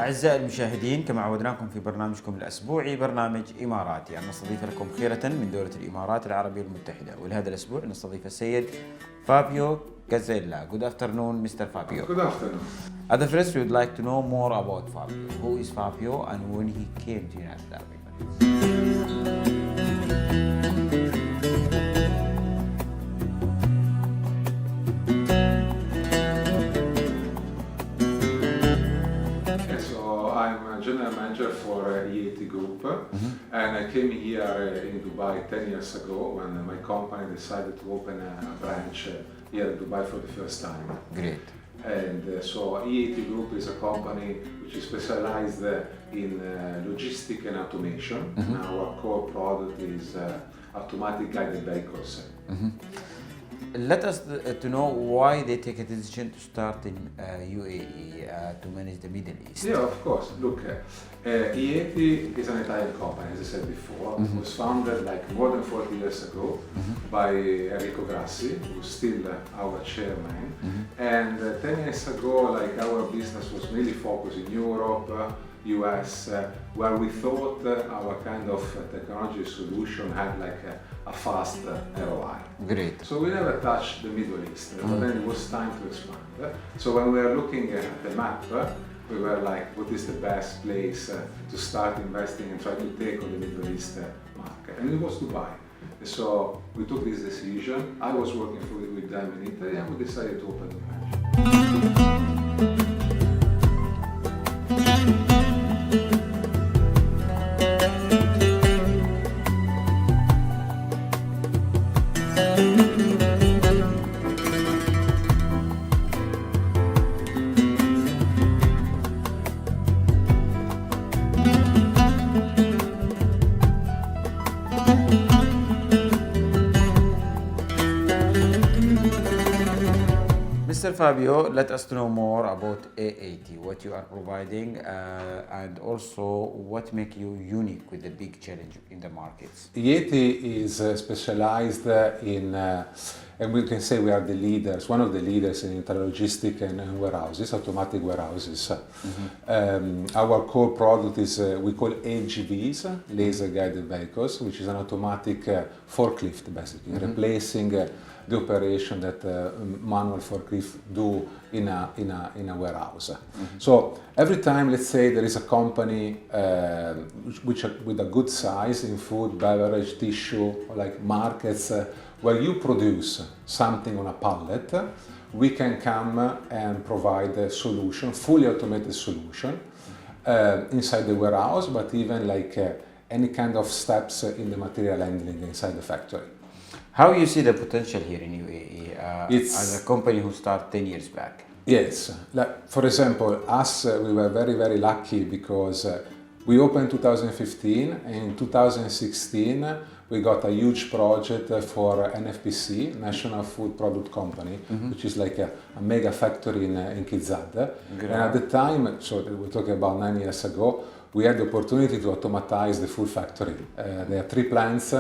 أعزائي المشاهدين، كما عودناكم في برنامجكم الأسبوعي برنامج إماراتي، أن نستضيف لكم خيرة من دولة الإمارات العربية المتحدة. ولهذا الأسبوع نستضيف السيد فابيو كازيلا. Good afternoon, Mr. Fabio. Good afternoon. At the first, we would like to know more about Fabio. Who is Fabio and when he came to United Arab Emirates? General manager for EMARATI Group, and I came here in Dubai 10 years ago when my company decided to open a branch here in Dubai for the first time. Great. And so EMARATI Group is a company which is specialized in logistics and automation. And our core product is automatic guided vehicles. Let us to know why they take a decision to start in UAE to manage the Middle East. Yeah, of course. Look, EMARATI is an Italian company, as I said before. It was founded like more than 40 years ago by Enrico Grassi, who's still our chairman. And 10 years ago, like our business was really focused in Europe, US, where we thought our kind of technology solution had like a fast ROI. Great. So we never touched the Middle East, but then it was time to expand. So when we were looking at the map, we were like, what is the best place to start investing and try to take on the Middle East market? And it was Dubai. So we took this decision. I was working with them in Italy, and we decided to open the branch. Mr. Fabio, let us know more about AAT, what you are providing, and also what makes you unique with the big challenge in the markets. EMARATI is specialized in, and we can say we are the leaders, one of the leaders in intralogistics and warehouses, automatic warehouses. Our core product is, we call AGVs, laser guided vehicles, which is an automatic forklift basically, replacing the operation that manual forklift do in a warehouse. So every time, let's say, there is a company with a good size in food, beverage, tissue, or like markets, where you produce something on a pallet, we can come and provide a solution, fully automated solution, inside the warehouse, but even like any kind of steps in the material handling inside the factory. How you see the potential here in UAE as a company who started 10 years back? Yes, like, for example, us, we were very, very lucky because we opened in 2015, and in 2016 we got a huge project for NFPC, National Food Product Company, which is like a mega factory in Kizad. And at the time, so we're talking about 9 years ago, we had the opportunity to automatize the full factory. There are 3 plants.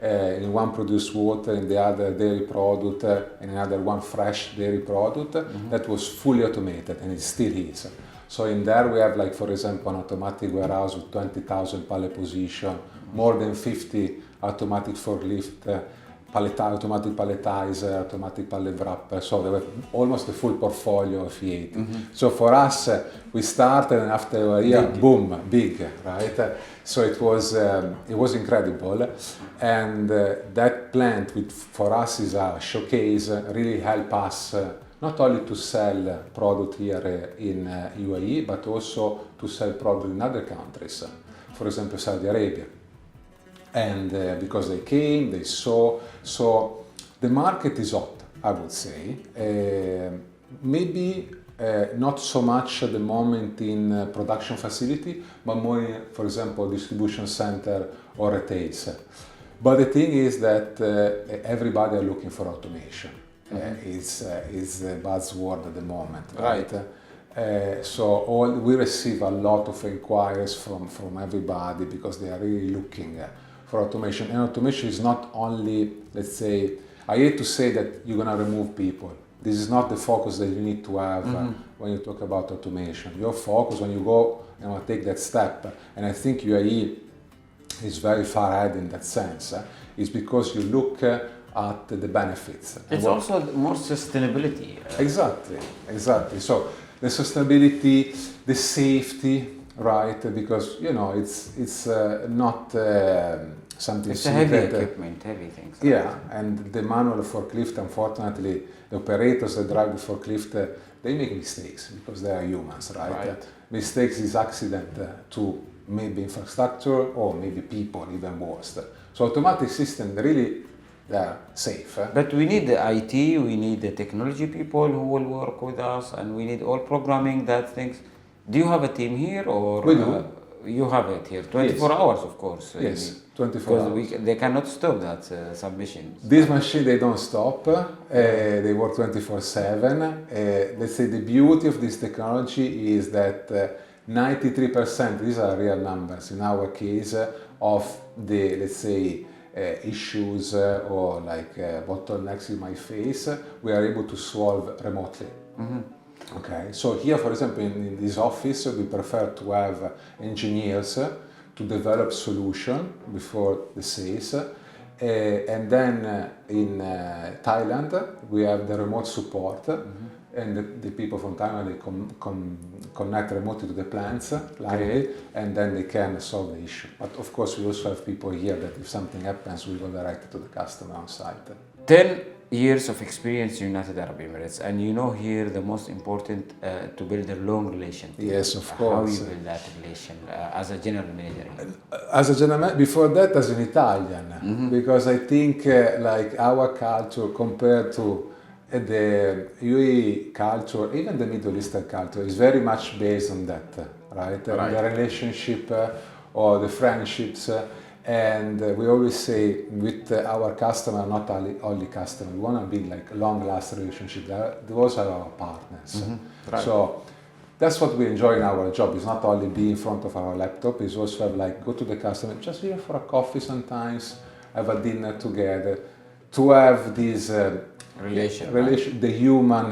In one produce water, in the other dairy product, and another one fresh dairy product that was fully automated, and it still is. So in there we have, like, for example, an automatic warehouse with 20,000 pallet position, more than 50 automatic forklift, automatic palletizer, automatic pallet wrapper. So they were almost the full portfolio of EMARATI. So for us, we started, and after a year, boom, big, right? So it was incredible, and that plant, for us, is a showcase. Really help us not only to sell product here in UAE, but also to sell product in other countries, for example, Saudi Arabia. And because they came, they saw, so the market is hot, I would say. Maybe not so much at the moment in production facility, but more in, for example, distribution center or retails. But the thing is that everybody are looking for automation. Is the buzzword at the moment, right? So we receive a lot of inquiries from everybody because they are really looking for automation. And automation is not only, let's say, I hate to say that you're going to remove people. This is not the focus that you need to have when you talk about automation. Your focus when you go take that step, and I think UAE is very far ahead in that sense, is because you look at the benefits. It's also more sustainability. Exactly. So the sustainability, the safety, right? Because it's not something. It's a heavy equipment, heavy things. Yeah, and the manual forklift, unfortunately, the operators that drive the forklift, they make mistakes because they are humans, right? Mistakes is accident to maybe infrastructure or maybe people, even worse. So automatic system really they're safe. But we need the IT, we need the technology people who will work with us, and we need all programming that things. Do you have a team here or? We do. You have it here, 24 hours of course. Yes, 24 hours. They cannot stop that submission. This machine, they don't stop. They work 24/7. Let's say the beauty of this technology is that 93%, these are real numbers in our case, of the, let's say, issues or like bottlenecks you might face, we are able to solve remotely. Okay, so here, for example, in this office, we prefer to have engineers to develop solution before the sales. And then in Thailand, we have the remote support, and the people from Thailand, they connect remotely to the plants, and then they can solve the issue. But of course, we also have people here that if something happens, we go directly to the customer on site. 10 years of experience in United Arab Emirates, and here the most important to build a long relation. Yes, of course. How you build that relation as a general manager? As a general manager, before that as an Italian, because I think like our culture compared to the UAE culture, even the Middle Eastern culture, is very much based on that, right? The relationship or the friendships. And we always say with our customer, not only customer, we want to build like long-lasting relationship. Those are our partners. So that's what we enjoy in our job. It's not only be in front of our laptop. It's also have like go to the customer, just here for a coffee sometimes, have a dinner together, to have this relation, the human,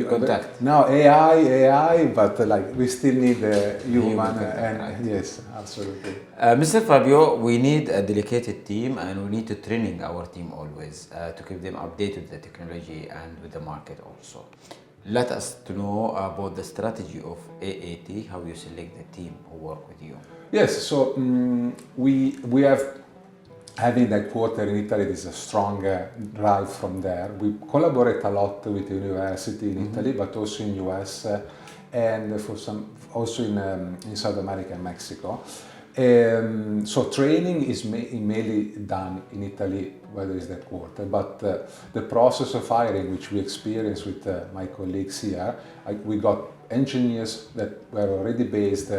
contact. Now AI, but like we still need the human, and yes, absolutely. Mr. Fabio, we need a dedicated team, and we need to training our team always to keep them updated with the technology and with the market also. Let us to know about the strategy of AAT, how you select the team who work with you. Yes, so we have. Having that quarter in Italy is a strong drive from there. We collaborate a lot with the university in Italy, but also in US and for some also in South America and Mexico. So training is mainly done in Italy, where there is that quarter. But the process of hiring, which we experienced with my colleagues here, we got engineers that were already based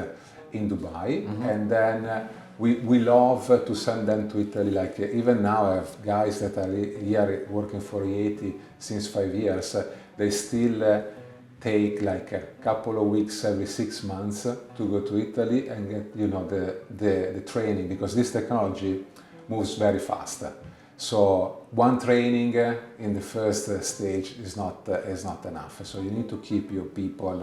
in Dubai, and then. We love to send them to Italy. Like even now, I have guys that are here working for EAT since 5 years. They still take like a couple of weeks every 6 months to go to Italy and get the training, because this technology moves very fast. So one training in the first stage is not enough. So you need to keep your people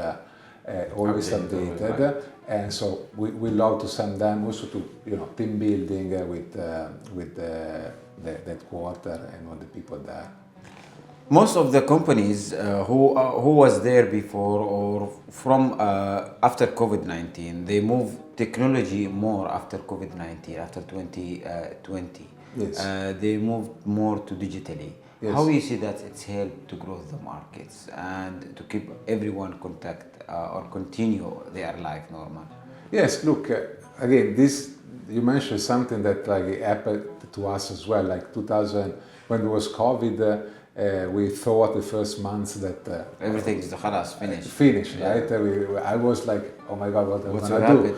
always updated, and so we love to send them also to team building with that quarter and all the people there. Most of the companies who was there before or from after COVID-19, they move technology more after COVID-19, after 2020. Yes. They moved more to digitally. Yes. How you see that it's helped to grow the markets and to keep everyone contact or continue their life normal? Yes, look, again, this you mentioned something that like happened to us as well. Like 2000, when there was COVID, we thought the first months that everything is finished, right? I was like, oh my God, what am I gonna do?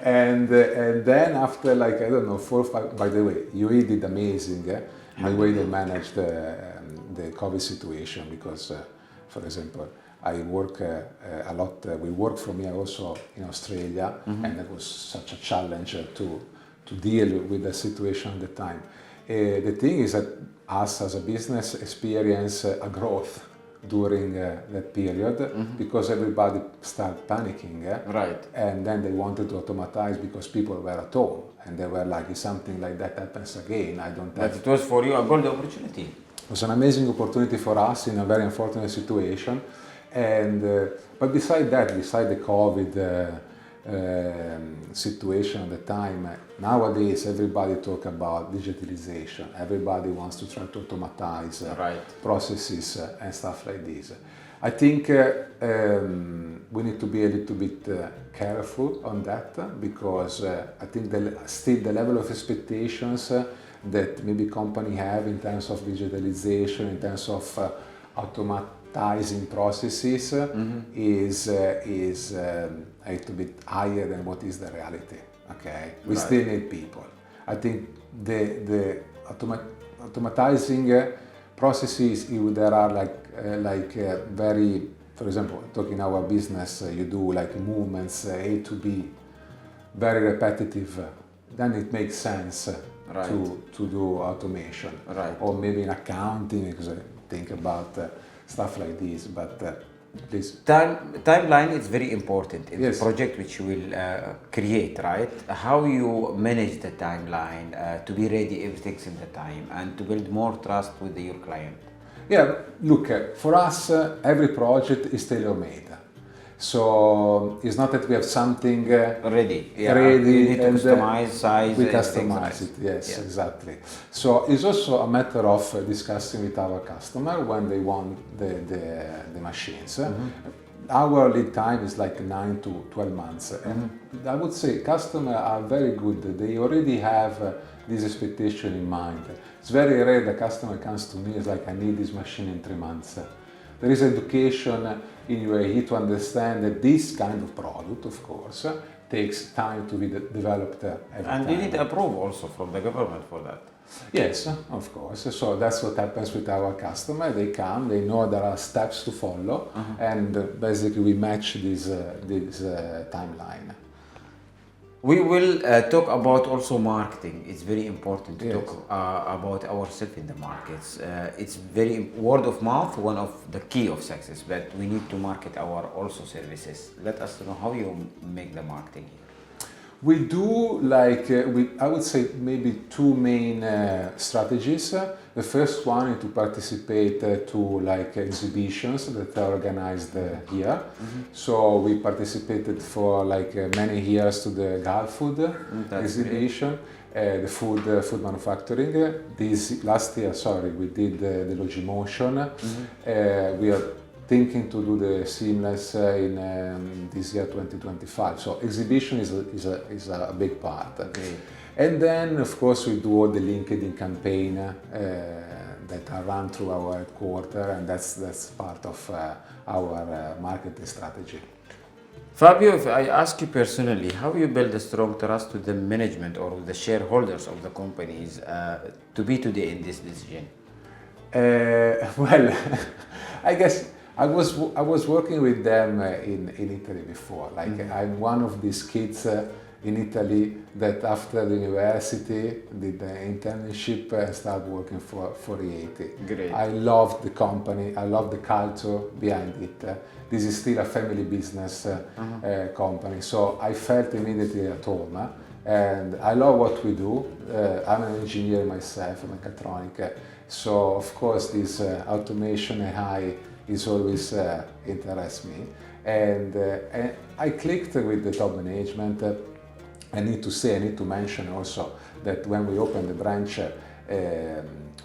And then after like I don't know 4 or 5. By the way, UAE did amazing. The way they managed the COVID situation, because, for example, I work a lot. We work from here also in Australia, and it was such a challenge to deal with the situation at the time. The thing is that us as a business experience a growth during that period because everybody started panicking. Right. And then they wanted to automatize because people were at home and they were like, if something like that happens again, I don't have... But it was for you a gold opportunity. It was an amazing opportunity for us in a very unfortunate situation. And but beside that, beside the COVID situation at the time, nowadays everybody talk about digitalization. Everybody wants to try to automatize processes and stuff like this. I think we need to be a little bit careful on that because I think still the level of expectations that maybe company have in terms of digitalization, in terms of automatizing processes is a little bit higher than what is the reality. Okay, we still need people. I think the automatizing processes, there are like very, for example, talking our business, you do like movements A to B, very repetitive. Then it makes sense to do automation, or maybe in accounting, because I think about stuff like this. But please, timeline is very important in the project which you will create, right? How you manage the timeline to be ready everything's in the time and to build more trust with your client. Yeah, look, for us, every project is tailor-made. So it's not that we have something ready. You need to customize size. We customize it. Yes, exactly. So it's also a matter of discussing with our customer when they want the machines. Our lead time is like 9 to 12 months. And I would say customers are very good. They already have this expectation in mind. It's very rare the customer comes to me, it's like, I need this machine in 3 months. There is education in UAE to understand that this kind of product, of course, takes time to be developed every time. And you need approval also from the government for that. Yes, of course. So that's what happens with our customer. They come, they know there are steps to follow, and basically we match this timeline. We will talk about also marketing. It's very important to talk about ourselves in the markets. It's very word of mouth, one of the key of success, but we need to market our also services. Let us know how you make the marketing here. We do I would say maybe two main strategies. The first one is to participate to like exhibitions that are organized here. So we participated for like many years to the Gulf Food exhibition, the food manufacturing. Last year, we did the Logimotion. We are thinking to do the seamless in this year 2025. So exhibition is a big part. And then of course we do all the LinkedIn campaign that are run through our headquarters, and that's part of our marketing strategy. Fabio, if I ask you personally, how you build a strong trust with the management or with the shareholders of the companies to be today in this decision? Well, I guess I was working with them in Italy before. Like I'm one of these kids in Italy that after the university did the internship and started working for EMARATI. Great. I love the company. I love the culture behind it. This is still a family business company, so I felt immediately at home. And I love what we do. I'm an engineer myself, mechatronic. So of course this automation AI is always interests me, and I clicked with the top management. I need to mention also that when we opened the branch,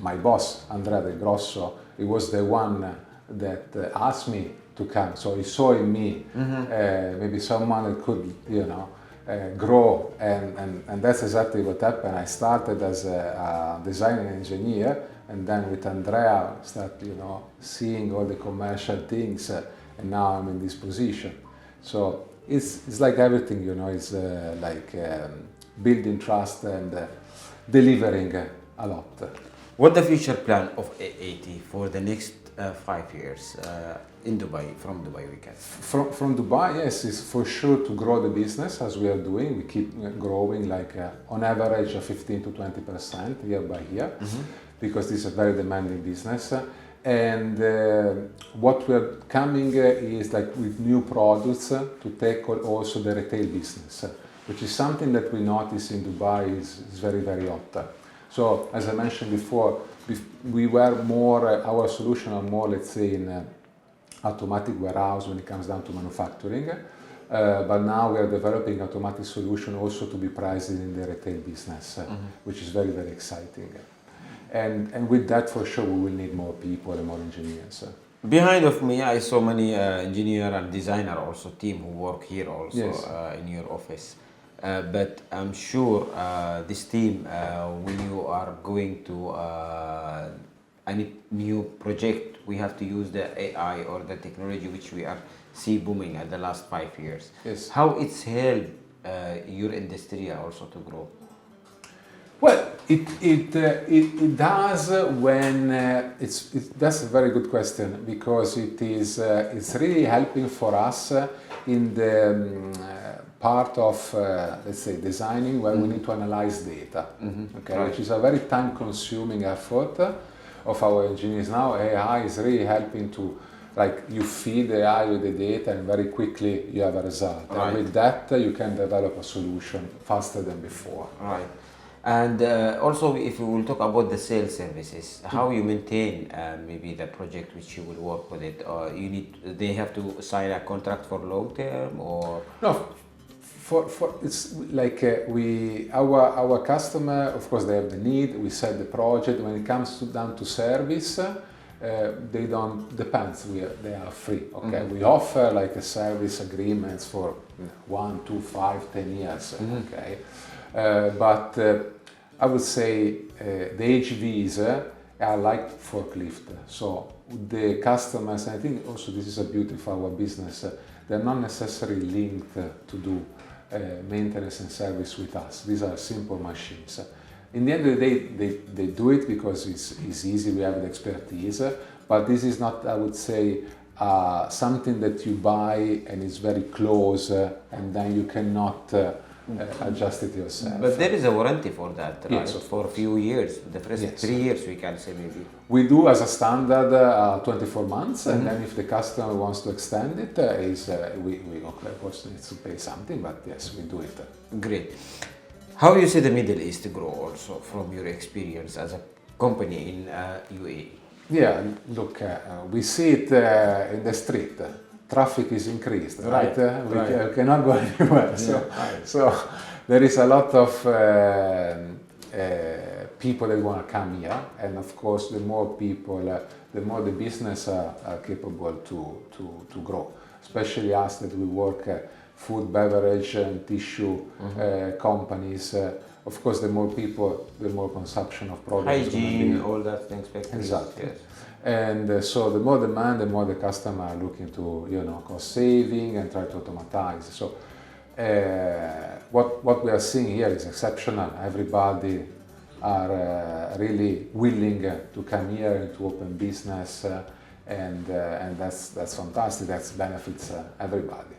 my boss Andrea Del Grosso, he was the one that asked me to come. So he saw in me maybe someone that could, grow, and that's exactly what happened. I started as a design and engineer. And then with Andrea, start seeing all the commercial things, and now I'm in this position. So it's like everything, it's like building trust and delivering a lot. What the future plan of EMARATI for the next 5 years in Dubai, from Dubai we can. From Dubai, yes, it's for sure to grow the business as we are doing. We keep growing like on average 15 to 20% year by year, because this is a very demanding business. And what we're coming is like with new products to tackle also the retail business, which is something that we notice in Dubai is very, very hot. So as I mentioned before, we were more, our solution are more, let's say, in automatic warehouse when it comes down to manufacturing. But now we are developing automatic solution also to be priced in the retail business, which is very, very exciting. And with that, for sure, we will need more people and more engineers. Behind of me, I saw many engineer and designer also team who work here also, Yes. In your office. But I'm sure this team, when you are going to any new project, we have to use the AI or the technology which we are see booming at the last 5 years. Yes. How it's helped your industry also to grow? Well, it does when that's a very good question, because it's really helping for us in the part of let's say designing, where we need to analyze data, okay, Right. which is a very time-consuming effort of our engineers. Now AI is really helping to, like, you feed AI with the data and very quickly you have a result. Right. And with that you can develop a solution faster than before. Right. And also, if we will talk about the sales services, how you maintain maybe the project which you will work with it, or they have to sign a contract for long term, or No, for it's like our customer, of course, they have the need. We set the project. When it comes down to service, they don't depends. They are free. Okay, we offer like a service agreements for 1, 2, 5, 10 years. Okay, but I would say the HVs are like forklift. So the customers, and I think also this is a beauty for our business, they're not necessarily linked to do maintenance and service with us. These are simple machines. In the end of the day, they do it because it's easy, we have the expertise, but this is not, I would say, something that you buy and it's very close and then you cannot adjust it yourself. but there is a warranty for that, right? Yes, of For a few years, the first Yes. 3 years we can say maybe. We do as a standard 24 months, and then if the customer wants to extend it, we of course need to pay something, but yes, we do it. Great. How you see the Middle East grow also from your experience as a company in UAE? Yeah, look, we see it in the street. Traffic is increased, right? We cannot go anywhere. So there is a lot of people that want to come here, and of course, the more people, the more the business are capable to grow. Especially us that we work food, beverage, and tissue companies. Of course, the more people, the more consumption of products. Hygiene, all that things. Exactly. Yes. And so the more demand, the more the customer are looking to, cost saving and try to automatize. So what we are seeing here is exceptional. Everybody are really willing to come here and to open business, and that's fantastic. That benefits everybody.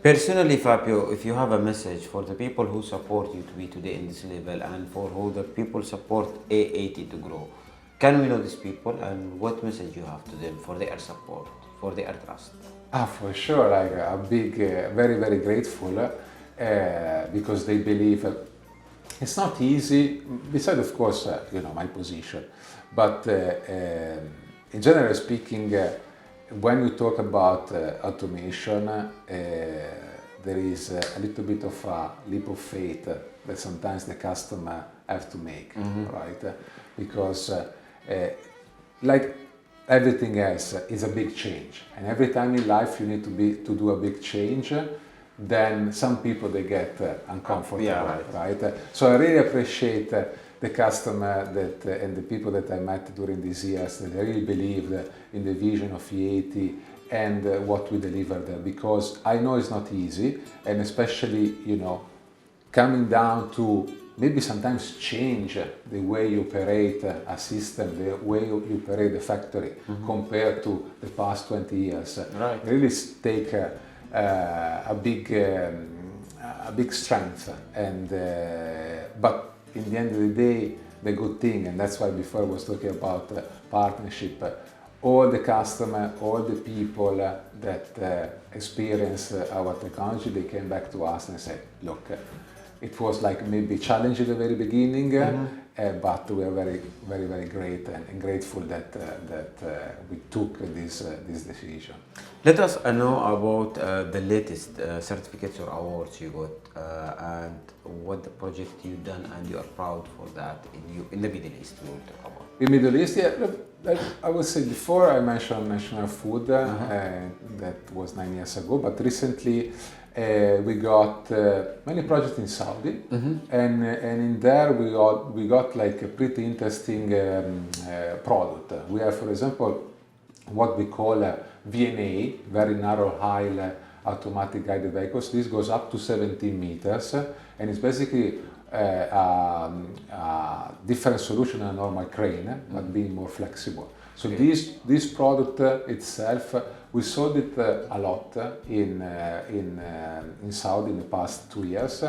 Personally, Fabio, if you have a message for the people who support you to be today in this level, and for who the people support A80 to grow, can we know these people, and what message you have to them for their support, for their trust? For sure, like a big, very, very grateful, because they believe it's not easy, besides of course, my position, but in general speaking, when we talk about automation, there is a little bit of a leap of faith that sometimes the customer have to make, right? Because like everything else, is a big change, and every time in life you need to do a big change, then some people they get uncomfortable, right? So I really appreciate the customer and the people that I met during these years that really believed in the vision of E80 and what we delivered, because I know it's not easy, and especially coming down to maybe sometimes change the way you operate a system, the way you operate the factory compared to the past 20 years. Right. Really take a big strength, and but in the end of the day, the good thing, and that's why before I was talking about partnership, all the customer, all the people that experience our technology, they came back to us and said, look, it was like maybe challenging at the very beginning, but we are very great and grateful that we took this decision. Let us know about the latest certificates or awards you got and what the project you've done, and you are proud for that in the Middle East. We will talk about. In Middle East, yeah, I would say before I mentioned National Food, that was 9 years ago, but recently we got many projects in Saudi, and in there we got like a pretty interesting product. We have, for example, what we call a VNA, very narrow aisle automatic guided vehicles. This goes up to 17 meters, and it's basically a different solution than a normal crane, but being more flexible. So this product itself, we sold it a lot in Saudi in the past 2 years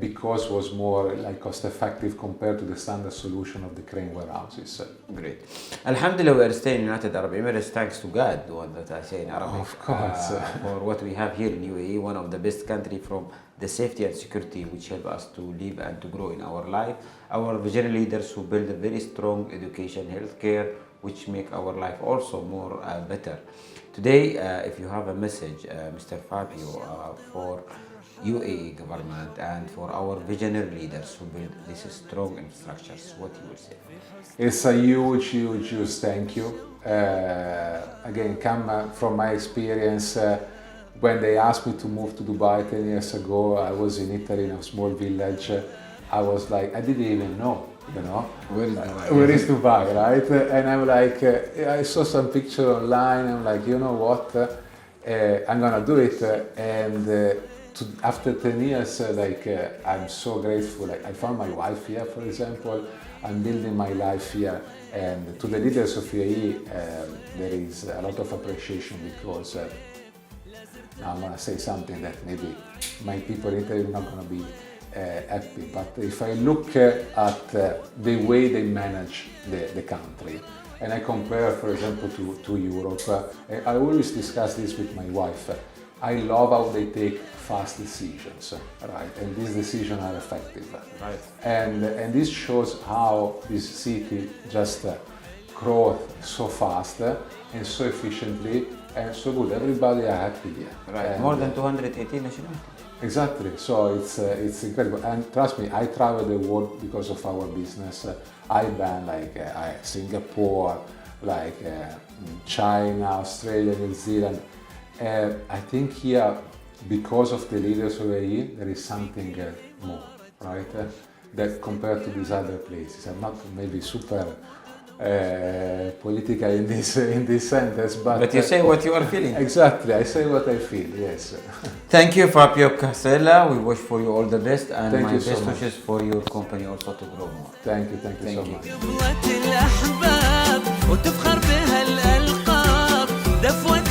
because it was more like cost effective compared to the standard solution of the crane warehouses. Great. Alhamdulillah, we are staying in United Arab Emirates thanks to God, what that I say in Arabic. Of course. For what we have here in UAE, one of the best country from the safety and security, which help us to live and to grow in our life. Our visionary leaders who build a very strong education, healthcare, which make our life also more better. Today, if you have a message, Mr. Fabio, for UAE government and for our visionary leaders who build these strong infrastructures, what you will say? It's a huge thank you. Again, come from my experience. When they asked me to move to Dubai 10 years ago, I was in Italy in a small village. I was like, I didn't even know, you know. Where is Dubai, right? And I'm like, I saw some picture online. I'm like, you know what? I'm gonna do it. And after 10 years, I'm so grateful. Like, I found my wife here, for example. I'm building my life here. And to the leaders of UAE, there is a lot of appreciation because now I'm gonna say something that maybe my people in Italy are not gonna be happy, but if I look at the way they manage the country, and I compare, for example, to Europe, I always discuss this with my wife. I love how they take fast decisions, right? And these decisions are effective, right? And this shows how this city just grows so fast and so efficiently and so good. Everybody are happy here. Right. And more than 218 nationalities. Exactly. So it's incredible. And trust me, I travel the world because of our business. I've been Singapore, China, Australia, New Zealand. I think here, because of the leaders over here, there is something more, right? That compared to these other places. I'm not maybe super political in this sentence, but you say what you are feeling. Exactly, I say what I feel. Yes. Thank you, Fabio Caselli. We wish for you all the best, and thank my you best so wishes for your company also to grow more. Thank you so much. قبلة الأحباب وتفخر بها الألقاب دفوة